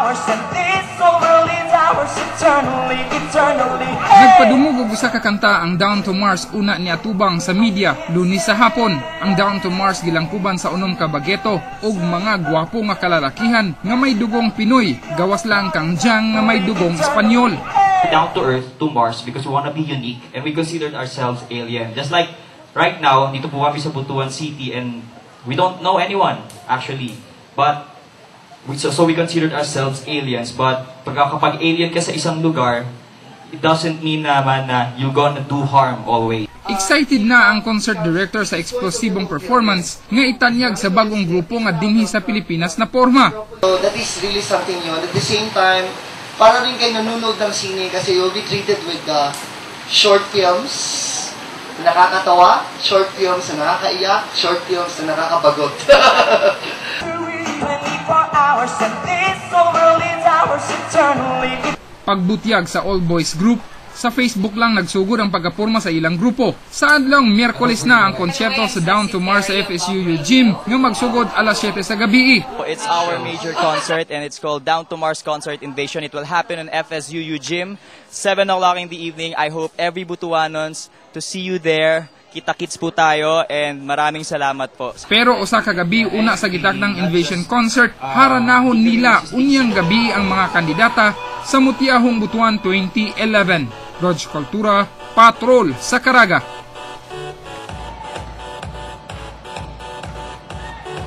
ours, and this whole world is ours eternally, eternally. Nagpadumog og usa ka kanta ang Down to Mars una ni atubang sa media Lunes sa hapon. Ang Down to Mars gilangkuban sa unom ka bageto ug mga gwapo nga kalalakihan nga may dugong Pinoy, gawas lang kang Jang nga may dugong Espanyol. Down to Earth, to Mars, because we want to be unique and we considered ourselves alien. Just like right now, dito po kami sa Butuan City and we don't know anyone actually. But so we considered ourselves aliens. But kapag alien ka sa isang lugar, it doesn't mean naman na you're gonna do harm always. Excited na ang concert director sa eksplosibong performance nga itanyag sa bagong grupo nga dinhi sa Pilipinas na porma. So that is really something new. At the same time, para rin kayo nanonood ng sine kasi you'll be treated with short films na nakakatawa, short films na nakakaiyak, short films na nakakabagot. Pagbutyag sa all boys group, sa Facebook lang nagsugod ang pagkaporma sa ilang grupo. Sa adlong Miyerkules na ang konsyerto sa Down to Mars sa FSUU Gym nga magsugod alas 7 sa gabi. It's our major concert and it's called Down to Mars Concert Invasion. It will happen in FSUU Gym, 7 o'clock in the evening. I hope every Butuanons to see you there. Kita-kits po tayo and maraming salamat po. Pero usa ka gabi una sa gitakdang Invasion Concert, haranahon nila unyang gabi ang mga kandidata sa Mutiahong Butuan 2011. Rog Cultura, Patrol sa Caraga.